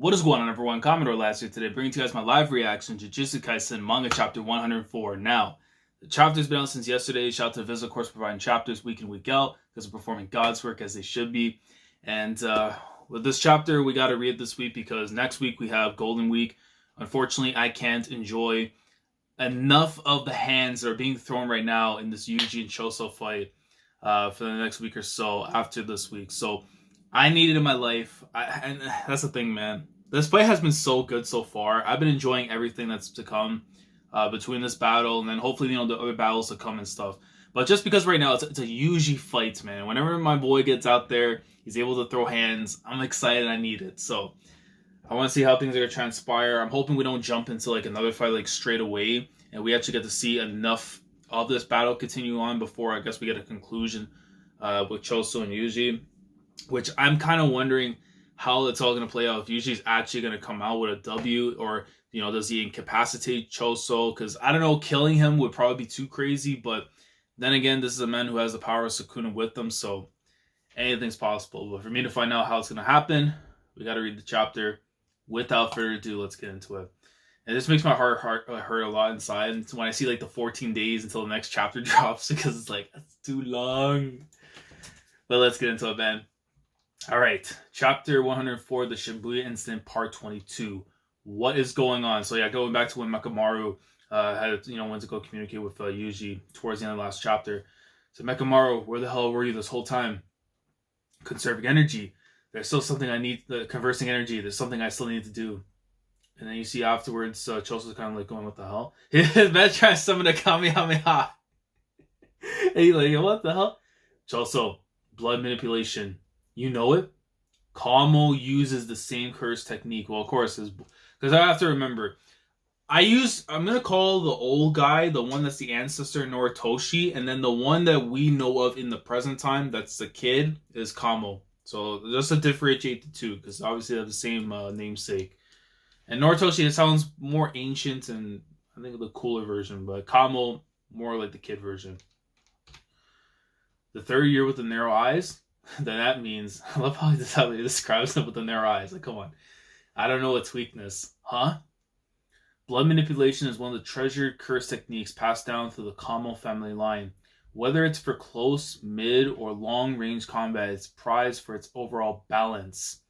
What is going on, everyone? Commodore last year today, bringing to you guys my live reaction to Jujutsu Kaisen manga chapter 104. Now, the chapter's been out since yesterday. Shout out to Viz, of course, providing chapters week in, week out, because they're performing God's work as they should be. And with this chapter, we got to read this week because next week we have Golden Week. Unfortunately, I can't enjoy enough of the hands that are being thrown right now in this Yuji and Choso fight for the next week or so after this week. So I need it in my life. And that's the thing, man. This fight has been so good so far. I've been enjoying everything that's to come between this battle and then hopefully, the other battles to come and stuff. But just because right now it's a Yuji fight, man. Whenever my boy gets out there, he's able to throw hands. I'm excited. I need it. So I want to see how things are going to transpire. I'm hoping we don't jump into like another fight like straight away. And we actually get to see enough of this battle continue on before I guess we get a conclusion with Choso and Yuji. Which I'm kind of wondering how it's all going to play out. If Yuji's actually going to come out with a W, or does he incapacitate Choso? Because I don't know, killing him would probably be too crazy. But then again, this is a man who has the power of Sukuna with them, so anything's possible. But for me to find out how it's going to happen, we got to read the chapter. Without further ado, let's get into it. And this makes my heart hurt a lot inside. And when I see like the 14 days until the next chapter drops, because it's like that's too long. But let's get into it, man. All right, chapter 104, the Shibuya incident, part 22. What is going on? So yeah, going back to when Mechamaru went to go communicate with Yuji towards the end of the last chapter. So Mechamarus, where the hell were you this whole time? Conserving energy. There's still something I need. Conversing energy. There's something I still need to do. And then you see afterwards, Choso's kind of like going, "What the hell?" Man trying to summon a Kamehameha. And he's like, "What the hell?" Choso, blood manipulation. You know it? Kamo uses the same curse technique. Well, of course, because I have to remember. I'm going to call the old guy, the one that's the ancestor, Noritoshi, and then the one that we know of in the present time, that's the kid, is Kamo. So just to differentiate the two, because obviously they have the same namesake. And Noritoshi, it sounds more ancient and I think the cooler version, but Kamo, more like the kid version. The third year with the narrow eyes. Then that means, I love how he describes them with the narrow eyes. Like, come on. I don't know its weakness. Huh? Blood manipulation is one of the treasured curse techniques passed down through the Kamo family line. Whether it's for close, mid, or long-range combat, it's prized for its overall balance.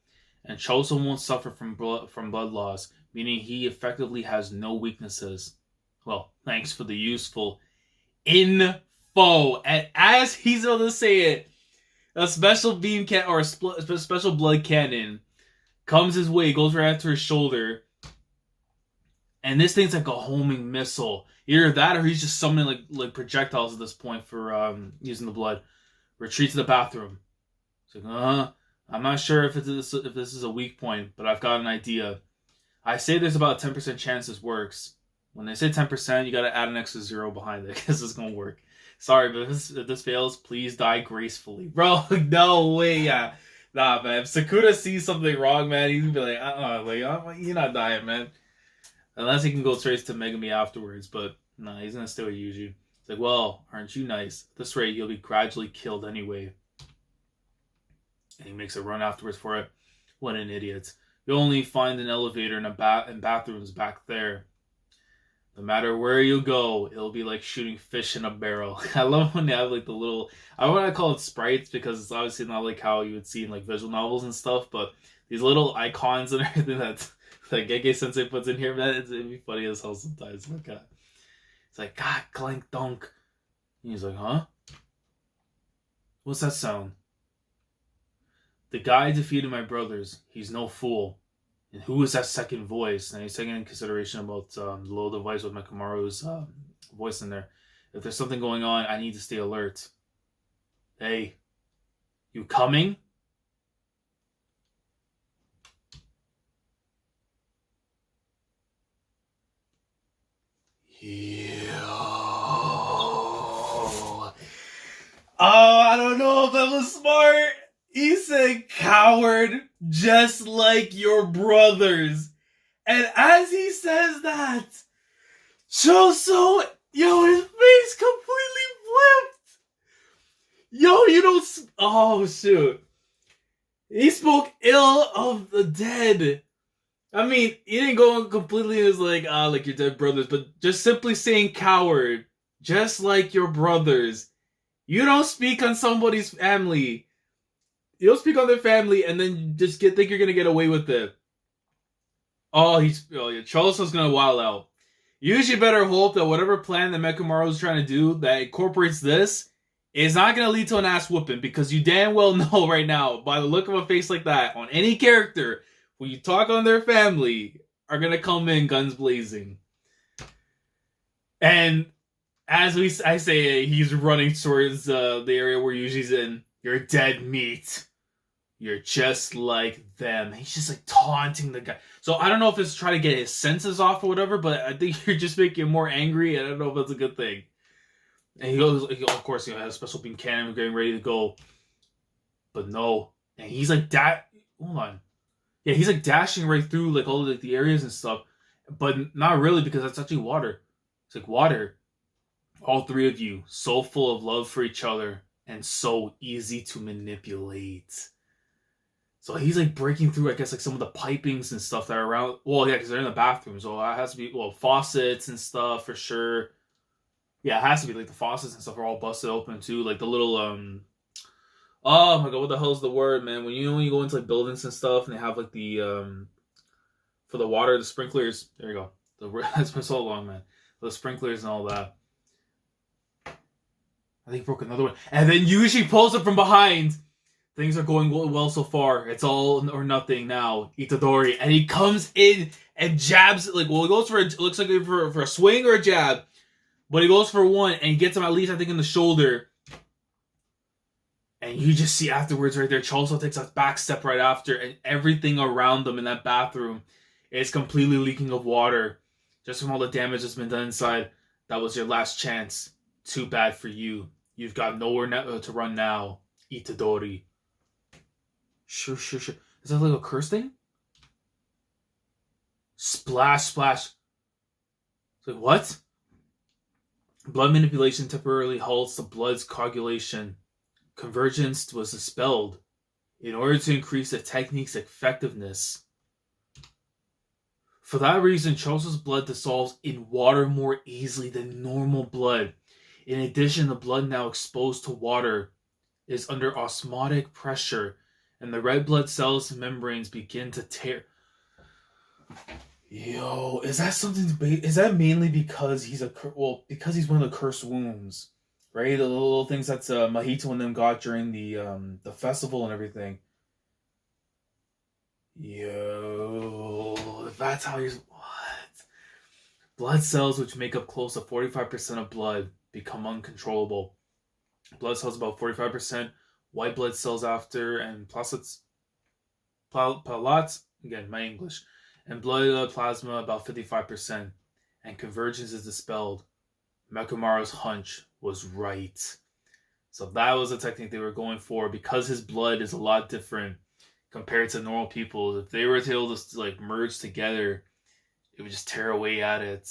And Choso won't suffer from blood loss, meaning he effectively has no weaknesses. Well, thanks for the useful info. And as he's able to say it, a special beam or a special blood cannon comes his way, goes right after his shoulder, and this thing's like a homing missile. Either that, or he's just summoning like projectiles at this point for using the blood. Retreat to the bathroom. It's like, I'm not sure if this is a weak point, but I've got an idea. I say there's about a 10% chance this works. When they say 10%, you got to add an extra 0 behind it because it's gonna work. Sorry, but if this fails, please die gracefully. Bro, no way, yeah. Nah, man. If Sukuna sees something wrong, man, he's gonna be like, you're not dying, man. Unless he can go straight to Megami afterwards, but nah, he's gonna stay with Yuji. It's like, well, aren't you nice? At this rate, you'll be gradually killed anyway. And he makes a run afterwards for it. What an idiot. You'll only find an elevator and bathrooms back there. No matter where you go, it'll be like shooting fish in a barrel. I love when they have like the little, I want to call it sprites because it's obviously not like how you would see in like visual novels and stuff, but these little icons and everything that Gege-sensei puts in here, man, it'd be funny as hell sometimes. Look at it's like, God, clank dunk. And he's like, huh? What's that sound? The guy defeated my brothers. He's no fool. And who is that second voice? And he's taking into consideration about the little device with Mechamaru's voice in there. If there's something going on, I need to stay alert. Hey, you coming? Yeah. Oh, I don't know if that was smart. He said, coward, just like your brothers. And as he says that, Choso, his face completely flipped. You don't... Oh, shoot. He spoke ill of the dead. I mean, he didn't go completely as like your dead brothers, but just simply saying coward, just like your brothers. You don't speak on somebody's family. You don't speak on their family, and then just think you're gonna get away with it. Oh, yeah, Choso's gonna wild out. You usually better hope that whatever plan that Mechamarus is trying to do that incorporates this is not gonna lead to an ass whooping, because you damn well know right now, by the look of a face like that, on any character, when you talk on their family, are gonna come in guns blazing. And as I say, he's running towards the area where Yuji's in. You're dead meat. You're just like them. He's just like taunting the guy. So I don't know if it's trying to get his senses off or whatever, but I think you're just making him more angry, and I don't know if that's a good thing. And he goes, of course, he has a special beam cannon getting ready to go. But no. And he's like, hold on. Yeah, he's like dashing right through like all of the areas and stuff. But not really, because that's actually water. It's like water. All three of you, so full of love for each other and so easy to manipulate. So he's like breaking through, I guess, like some of the pipings and stuff that are around. Well, yeah, because they're in the bathroom, so it has to be, faucets and stuff for sure. Yeah, it has to be like the faucets and stuff are all busted open too, like the little Oh my god, what the hell's the word, man? When you go into like buildings and stuff, and they have like the for the water, the sprinklers. There you go. It's been so long, man. The sprinklers and all that. I think he broke another one. And then Yuji pulls it from behind. Things are going well so far. It's all or nothing now. Itadori. And he comes in and jabs. He goes for it looks like for a swing or a jab. But he goes for one and he gets him at least, I think, in the shoulder. And you just see afterwards right there, Choso takes a back step right after. And everything around them in that bathroom is completely leaking of water. Just from all the damage that's been done inside. That was your last chance. Too bad for you. You've got nowhere to run now, Itadori. Sure. Is that like a curse thing? Splash. It's like, what? Blood manipulation temporarily halts the blood's coagulation. Convergence was dispelled in order to increase the technique's effectiveness. For that reason, Choso's blood dissolves in water more easily than normal blood. In addition, the blood now exposed to water is under osmotic pressure, and the red blood cells and membranes begin to tear. Yo, is that something? Is that mainly because he's because he's one of the cursed wounds, right? The little things that Mahito and them got during the festival and everything. Yo, that's how he's what? Blood cells, which make up close to 45% of blood, become uncontrollable. Blood cells about 45%, white blood cells after, and platelets, again, my English, and blood plasma about 55%, and convergence is dispelled. Mechamarus' hunch was right. So that was the technique they were going for, because his blood is a lot different compared to normal people. If they were able to merge together, it would just tear away at it.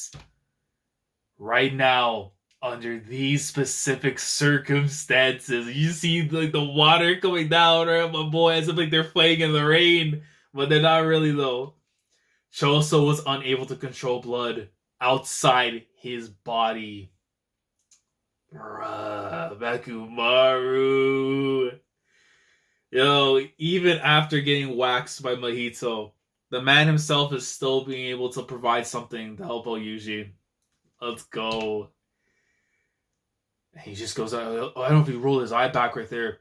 Right now, under these specific circumstances, you see the water coming down, right, my boy, as if they're playing in the rain, but they're not really though. Choso was unable to control blood outside his body. Bruh, Mechamarus. Yo, even after getting waxed by Mahito, the man himself is still being able to provide something to help out Yuji. Let's go. He just goes, I don't know if he rolled his eye back right there,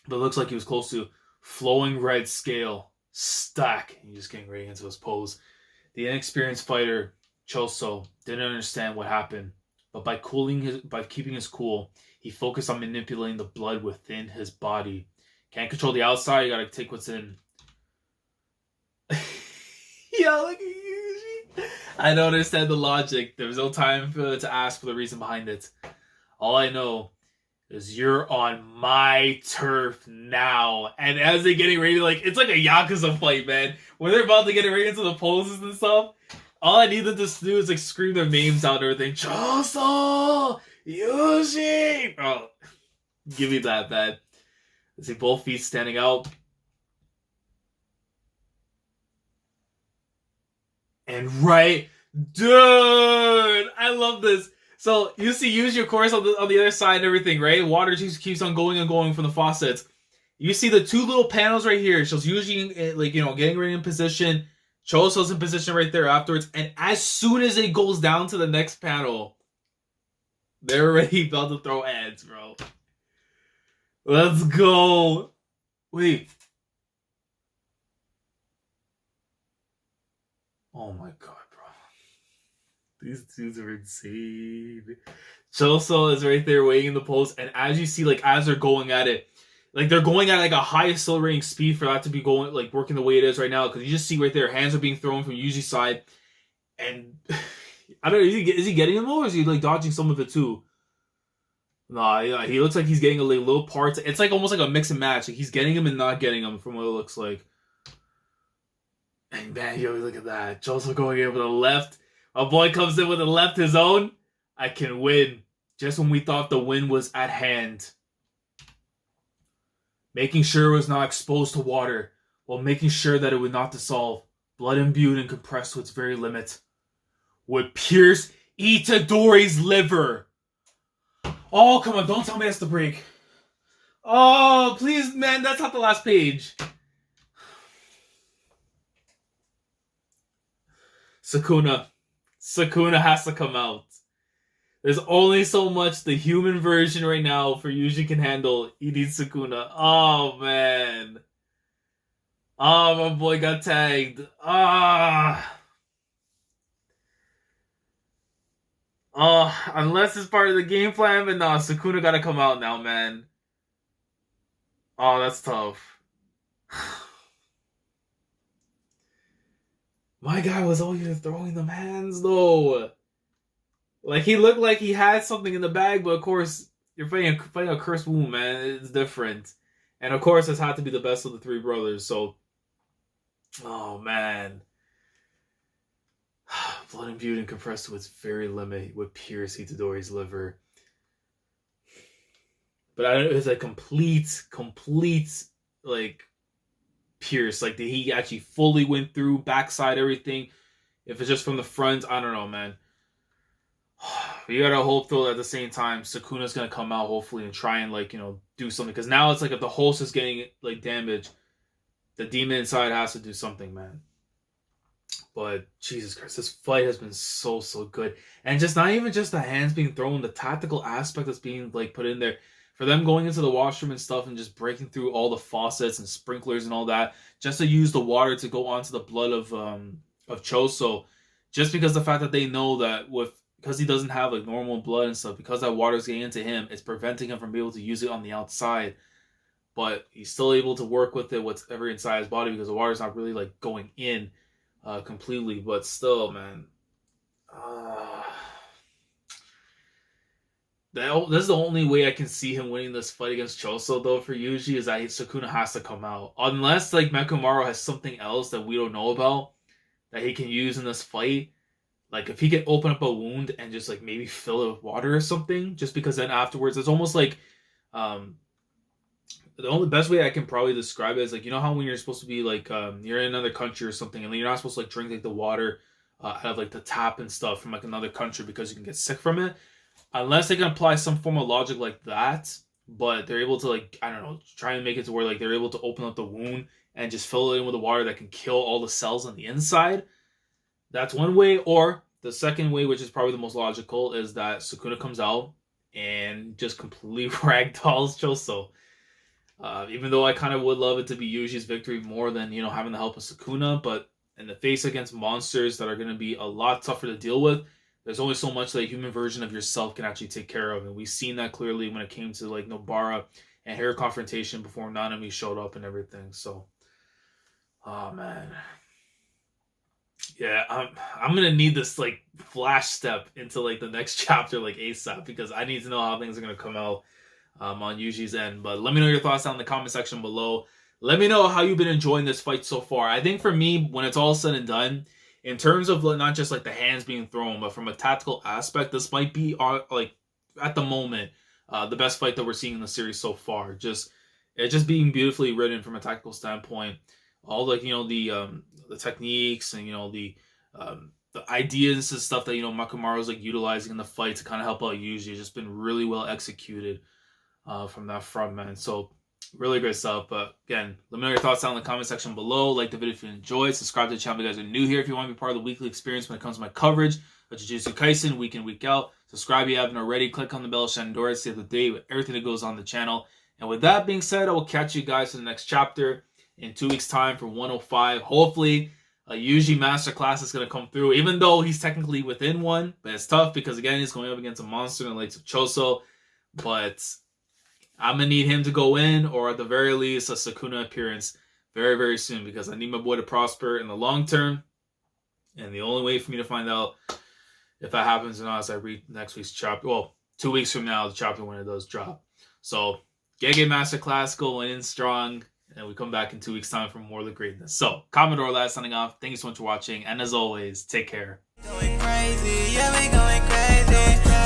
but it looks like he was close to flowing red scale, stack. He's just getting ready into his pose. The inexperienced fighter, Choso, didn't understand what happened, but by keeping his cool, he focused on manipulating the blood within his body. Can't control the outside, you gotta take what's in. Yeah, look at Yuji. I don't understand the logic. There was no time to ask for the reason behind it. All I know is you're on my turf now. And as they're getting ready, it's like a Yakuza fight, man. When they're about to get right into the poses and stuff, all I need them to do is scream their names out and everything. Choso! Yuji! Oh, give me that, man. I see both feet standing out. And right, dude, I love this. So you see Yuji, of course, on the other side and everything, right? Water just keeps on going and going from the faucets. You see the two little panels right here. It shows Yuji, like, getting ready in position. Choso's in position right there afterwards. And as soon as it goes down to the next panel, they're already about to throw hands, bro. Let's go. Wait. Oh my god, bro. These dudes are insane. Choso is right there waiting in the post, and as you see, like, as they're going at it, like, they're going at like a high accelerating speed for that to be going, like, working the way it is right now, because you just see right there, hands are being thrown from Yuji's side, and I don't know, is he getting them, or is he like dodging some of it too? Nah, yeah, he looks like he's getting a little parts. It's like almost like a mix and match. Like, he's getting them and not getting them from what it looks like. And man, yo, look at that. Choso going in with the left. My boy comes in with the left his own. I can win. Just when we thought the win was at hand. Making sure it was not exposed to water, while making sure that it would not dissolve. Blood imbued and compressed to its very limit. Would pierce Itadori's liver. Oh, come on, don't tell me that's the break. Oh, please, man, that's not the last page. Sukuna has to come out. There's only so much the human version right now for Yuji can handle. He needs Sukuna. Oh, man. Oh, my boy got tagged. Oh, unless it's part of the game plan, but no, Sukuna gotta come out now, man. Oh, that's tough. My guy was always throwing them hands, though. Like, he looked like he had something in the bag, but of course, you're fighting a cursed wound, man. It's different. And of course, this had to be the best of the three brothers, so... Oh, man. Blood imbued and compressed to its very limit would pierce Itadori's liver. But I don't know, it was a complete, like, pierce. Like, did he actually fully went through, backside, everything? If it's just from the front, I don't know, man. But you gotta hope, though, at the same time, Sukuna's gonna come out, hopefully, and try and, like, do something. Because now it's like if the host is getting, like, damaged, the demon inside has to do something, man. But, Jesus Christ, this fight has been so good. And just not even just the hands being thrown, the tactical aspect that's being, like, put in there. For them going into the washroom and stuff and just breaking through all the faucets and sprinklers and all that, just to use the water to go onto the blood of Choso. Just because the fact that they know that because he doesn't have, like, normal blood and stuff, because that water's getting into him, it's preventing him from being able to use it on the outside. But he's still able to work with it, whatever inside his body, because the water's not really, like, going in completely. But still, man. This is the only way I can see him winning this fight against Choso, though, for Yuji, is that Sukuna has to come out. Unless, like, Mechamarus has something else that we don't know about that he can use in this fight. Like, if he can open up a wound and just, like, maybe fill it with water or something, just because then afterwards, it's almost like, the only best way I can probably describe it is, like, you know how when you're supposed to be, like, you're in another country or something, and you're not supposed to, like, drink, like, the water out of, like, the tap and stuff from, like, another country because you can get sick from it. Unless they can apply some form of logic like that, but they're able to, like, I don't know, try and make it to where, like, they're able to open up the wound and just fill it in with the water that can kill all the cells on the inside. That's one way. Or the second way, which is probably the most logical, is that Sukuna comes out and just completely ragdolls Choso. Even though I kind of would love it to be Yuji's victory more than, having the help of Sukuna, but in the face against monsters that are going to be a lot tougher to deal with, there's only so much that a human version of yourself can actually take care of. And we've seen that clearly when it came to, like, Nobara and her confrontation before Nanami showed up and everything. So, oh, man. Yeah, I'm going to need this, like, flash step into, like, the next chapter, like, ASAP, because I need to know how things are going to come out on Yuji's end. But let me know your thoughts down in the comment section below. Let me know how you've been enjoying this fight so far. I think for me, when it's all said and done, in terms of not just, like, the hands being thrown, but from a tactical aspect, this might be, like, at the moment, the best fight that we're seeing in the series so far. It's just being beautifully written from a tactical standpoint. All, like, the techniques and, the The ideas and stuff that, Mechamarus like utilizing in the fight to kind of help out Yuji has just been really well executed from that front, man. So really great stuff. But again, let me know your thoughts down in the comment section below. Like the video if you enjoyed. Subscribe to the channel if you guys are new here. If you want to be part of the weekly experience when it comes to my coverage of Jujutsu Kaisen week in, week out. Subscribe if you haven't already. Click on the bell, shine door to stay up to date with everything that goes on the channel. And with that being said, I will catch you guys for the next chapter in 2 weeks' time for 105. Hopefully, a Yuji masterclass is going to come through, even though he's technically within one. But it's tough because, again, he's going up against a monster in the likes of Choso. But I'm going to need him to go in, or at the very least, a Sukuna appearance very, very soon, because I need my boy to prosper in the long term. And the only way for me to find out if that happens or not is I read next week's chapter. Well, 2 weeks from now, the chapter when it does drop. So, Gege Masterclass going in strong. And we come back in 2 weeks' time for more of the greatness. So, Commodore last signing off. Thank you so much for watching. And as always, take care. Going crazy, yeah, we going crazy.